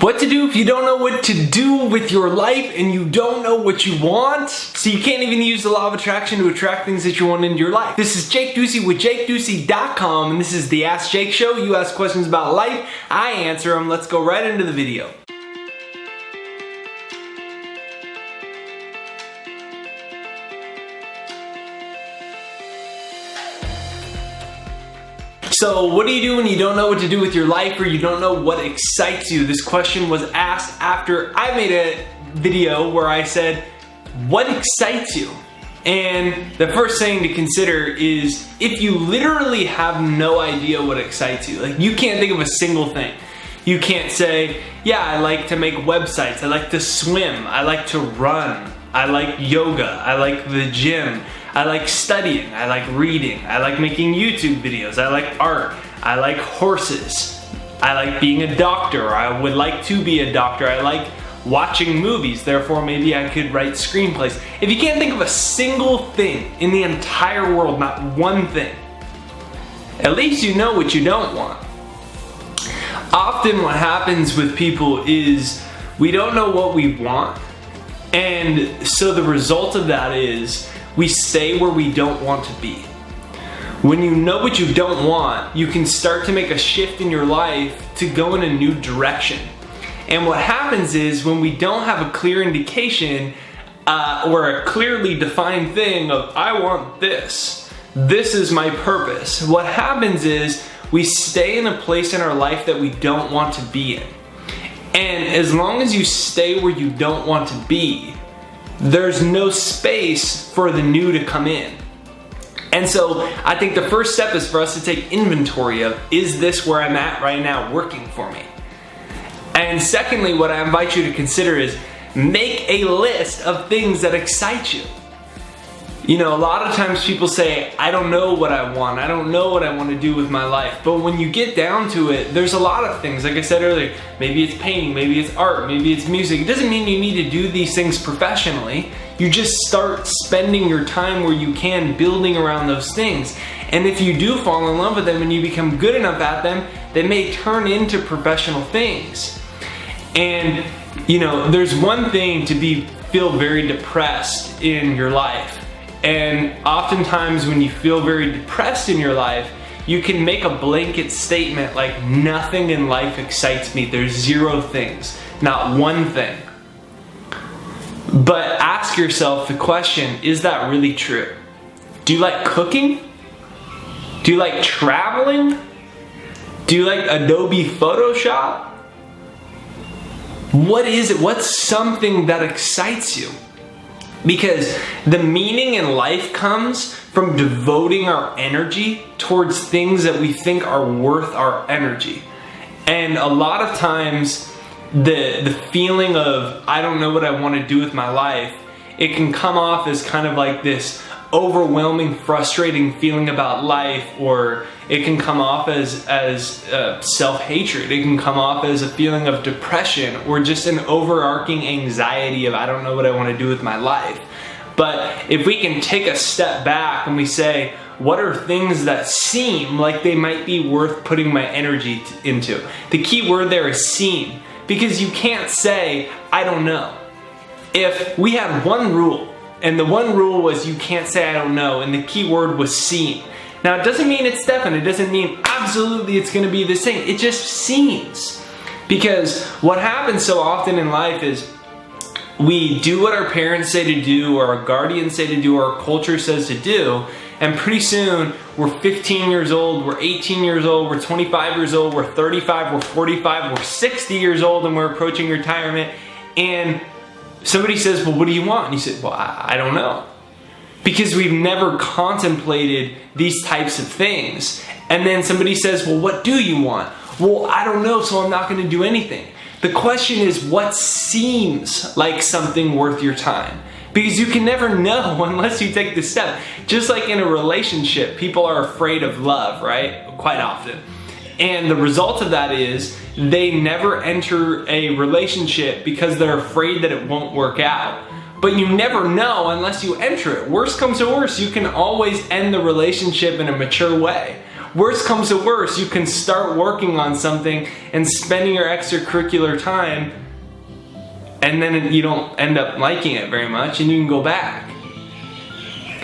What to do if you don't know what to do with your life and you don't know what you want? So you can't even use the law of attraction to attract things that you want into your life. This is Jake Ducey with JakeDucey.com, and this is the Ask Jake Show. You ask questions about life, I answer them. Let's go right into the video. So what do you do when you don't know what to do with your life or you don't know what excites you? This question was asked after I made a video where I said, what excites you? And the first thing to consider is if you literally have no idea what excites you, like you can't think of a single thing. You can't say, yeah, I like to make websites, I like to swim, I like to run, I like yoga, I like the gym, I like studying, I like reading, I like making YouTube videos, I like art, I like horses, I like being a doctor, or I would like to be a doctor, I like watching movies, therefore maybe I could write screenplays. If you can't think of a single thing in the entire world, not one thing, at least you know what you don't want. Often what happens with people is we don't know what we want, and so the result of that is we stay where we don't want to be. When you know what you don't want, you can start to make a shift in your life to go in a new direction. And what happens is when we don't have a clear indication or a clearly defined thing of I want this is my purpose, what happens is we stay in a place in our life that we don't want to be in. And as long as you stay where you don't want to be, there's no space for the new to come in. And so I think the first step is for us to take inventory of, is this where I'm at right now working for me? And secondly, what I invite you to consider is make a list of things that excite you. You know, a lot of times people say, I don't know what I want. I don't know what I want to do with my life. But when you get down to it, there's a lot of things. Like I said earlier, maybe it's painting, maybe it's art, maybe it's music. It doesn't mean you need to do these things professionally. You just start spending your time where you can building around those things. And if you do fall in love with them and you become good enough at them, they may turn into professional things. And, you know, there's one thing to feel very depressed in your life. And oftentimes when you feel very depressed in your life, you can make a blanket statement like nothing in life excites me. There's zero things, not one thing. But ask yourself the question, is that really true? Do you like cooking? Do you like traveling? Do you like Adobe Photoshop? What is it? What's something that excites you? Because the meaning in life comes from devoting our energy towards things that we think are worth our energy. And a lot of times, the feeling of, I don't know what I want to do with my life, it can come off as kind of like this overwhelming, frustrating feeling about life, or it can come off as self-hatred. It can come off as a feeling of depression or just an overarching anxiety of I don't know what I want to do with my life. But if we can take a step back and we say, what are things that seem like they might be worth putting my energy into? The key word there is seem, because you can't say, I don't know. If we had one rule, and the one rule was you can't say I don't know, and the key word was seem. Now it doesn't mean it's definite, it doesn't mean absolutely it's going to be the same, it just seems. Because what happens so often in life is we do what our parents say to do, or our guardians say to do, or our culture says to do, and pretty soon we're 15 years old, we're 18 years old, we're 25 years old, we're 35, we're 45, we're 60 years old, and we're approaching retirement, and somebody says, well, what do you want? And you say, well, I don't know. Because we've never contemplated these types of things. And then somebody says, well, what do you want? Well, I don't know, so I'm not going to do anything. The question is, what seems like something worth your time? Because you can never know unless you take the step. Just like in a relationship, people are afraid of love, right? Quite often. And the result of that is they never enter a relationship because they're afraid that it won't work out. But you never know unless you enter it. Worst comes to worst, you can always end the relationship in a mature way. Worst comes to worst, you can start working on something and spending your extracurricular time, and then you don't end up liking it very much, and you can go back.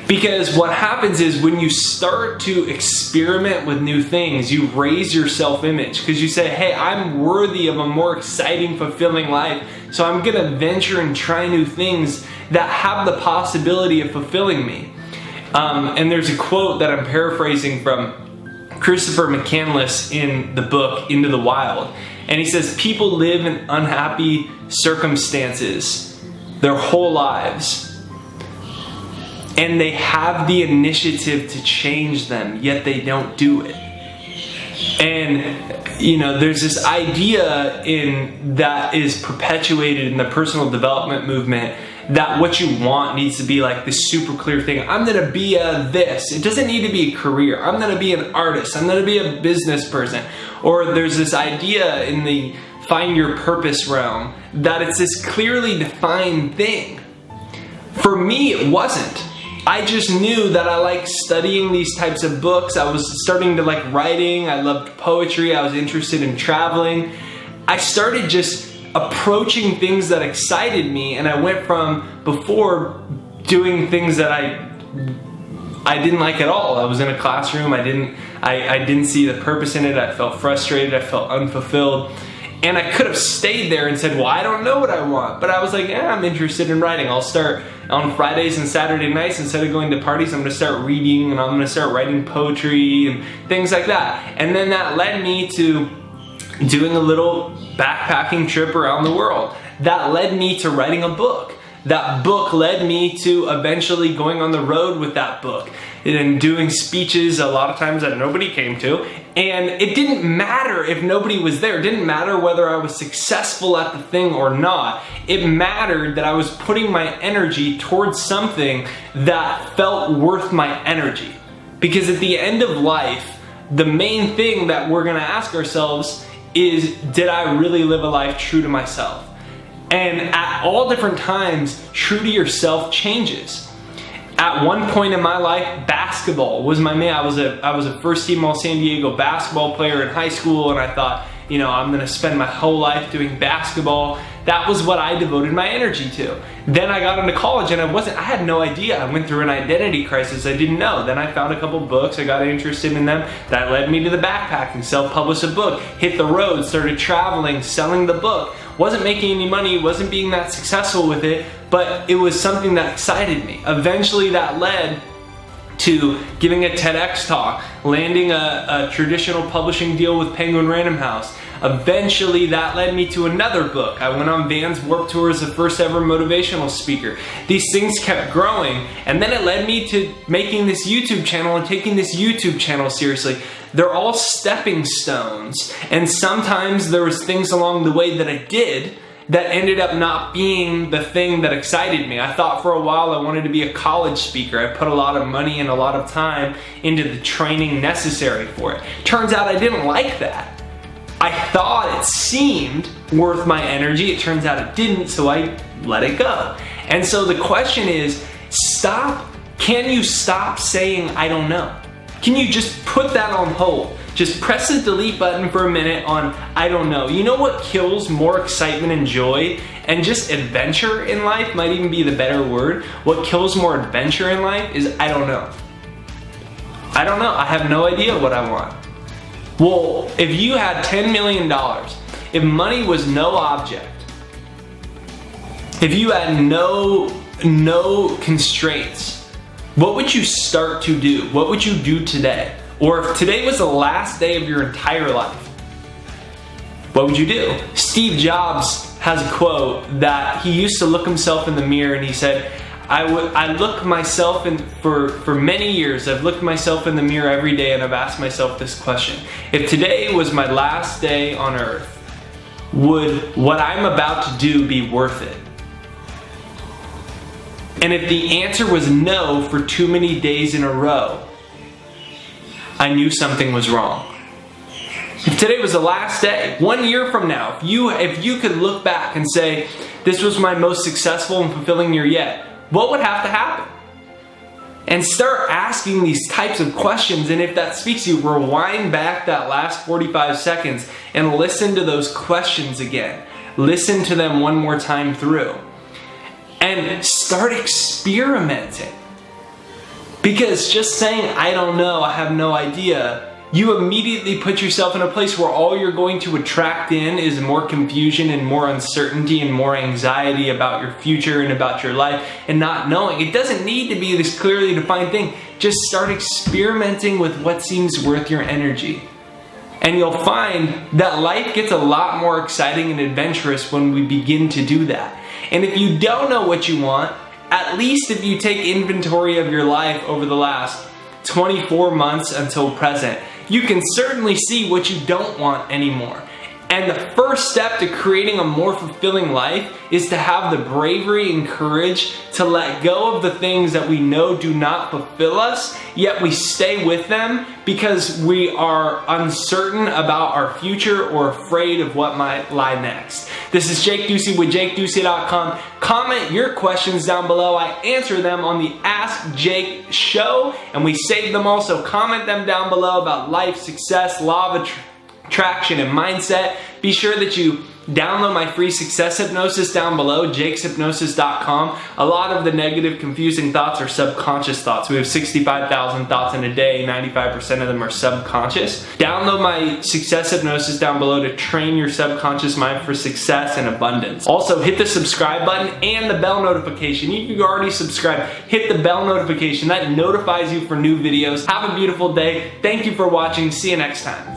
Because what happens is when you start to experiment with new things, you raise your self-image, because you say, hey, I'm worthy of a more exciting, fulfilling life, so I'm gonna venture and try new things that have the possibility of fulfilling me. And there's a quote that I'm paraphrasing from Christopher McCandless in the book Into the Wild, and he says, people live in unhappy circumstances their whole lives, and they have the initiative to change them, yet they don't do it. And there's this idea that is perpetuated in the personal development movement that what you want needs to be like this super clear thing. I'm gonna be a this. It doesn't need to be a career. I'm gonna be an artist. I'm gonna be a business person. Or there's this idea in the find your purpose realm that it's this clearly defined thing. For me, it wasn't. I just knew that I liked studying these types of books. I was starting to like writing. I loved poetry. I was interested in traveling. I started just approaching things that excited me, and I went from before doing things that I didn't like at all. I was in a classroom. I didn't see the purpose in it. I felt frustrated. I felt unfulfilled. And I could have stayed there and said, well, I don't know what I want. But I was like, I'm interested in writing. I'll start on Fridays and Saturday nights. Instead of going to parties, I'm going to start reading, and I'm going to start writing poetry and things like that. And then that led me to doing a little backpacking trip around the world. That led me to writing a book. That book led me to eventually going on the road with that book and doing speeches a lot of times that nobody came to. And it didn't matter if nobody was there. It didn't matter whether I was successful at the thing or not. It mattered that I was putting my energy towards something that felt worth my energy. Because at the end of life, the main thing that we're gonna ask ourselves is, did I really live a life true to myself? And at all different times, true to yourself changes. At one point in my life, basketball was my main. I was a first team All San Diego basketball player in high school, and I thought, I'm gonna spend my whole life doing basketball. That was what I devoted my energy to. Then I got into college and I had no idea. I went through an identity crisis. I didn't know. Then I found a couple books. I got interested in them. That led me to the backpacking, self-published a book, hit the road, started traveling, selling the book. Wasn't making any money, wasn't being that successful with it, but it was something that excited me. Eventually that led to giving a TEDx talk, landing a traditional publishing deal with Penguin Random House. Eventually that led me to another book. I went on Vans Warped Tour as the first ever motivational speaker. These things kept growing, and then it led me to making this YouTube channel and taking this YouTube channel seriously. They're all stepping stones, and sometimes there was things along the way that I did that ended up not being the thing that excited me. I thought for a while I wanted to be a college speaker. I put a lot of money and a lot of time into the training necessary for it. Turns out I didn't like that. I thought it seemed worth my energy. It turns out it didn't, so I let it go. And so the question is, can you stop saying I don't know? Can you just put that on hold? Just press the delete button for a minute on I don't know. You know what kills more excitement and joy and just adventure in life might even be the better word. What kills more adventure in life is I don't know. I don't know. I have no idea what I want. Well, if you had $10 million, if money was no object, if you had no constraints, what would you start to do? What would you do today? Or if today was the last day of your entire life, what would you do? Steve Jobs has a quote that he used to look himself in the mirror and he said, I look myself in, for many years, I've looked myself in the mirror every day and I've asked myself this question. If today was my last day on earth, would what I'm about to do be worth it? And if the answer was no for too many days in a row, I knew something was wrong. If today was the last day, 1 year from now, if you could look back and say, this was my most successful and fulfilling year yet, what would have to happen? And start asking these types of questions, and if that speaks to you, rewind back that last 45 seconds and listen to those questions again. Listen to them one more time through. And start experimenting. Because just saying, I don't know, I have no idea, you immediately put yourself in a place where all you're going to attract in is more confusion and more uncertainty and more anxiety about your future and about your life and not knowing. It doesn't need to be this clearly defined thing. Just start experimenting with what seems worth your energy. And you'll find that life gets a lot more exciting and adventurous when we begin to do that. And if you don't know what you want, at least if you take inventory of your life over the last 24 months until present, you can certainly see what you don't want anymore. And the first step to creating a more fulfilling life is to have the bravery and courage to let go of the things that we know do not fulfill us, yet we stay with them because we are uncertain about our future or afraid of what might lie next. This is Jake Ducey with JakeDucey.com. Comment your questions down below. I answer them on the Ask Jake show, and we save them all, so comment them down below about life, success, law of attraction, and mindset. Be sure that you download my free success hypnosis down below, jakeshypnosis.com. A lot of the negative, confusing thoughts are subconscious thoughts. We have 65,000 thoughts in a day, 95% of them are subconscious. Download my success hypnosis down below to train your subconscious mind for success and abundance. Also, hit the subscribe button and the bell notification. If you already subscribed, hit the bell notification. That notifies you for new videos. Have a beautiful day. Thank you for watching. See you next time.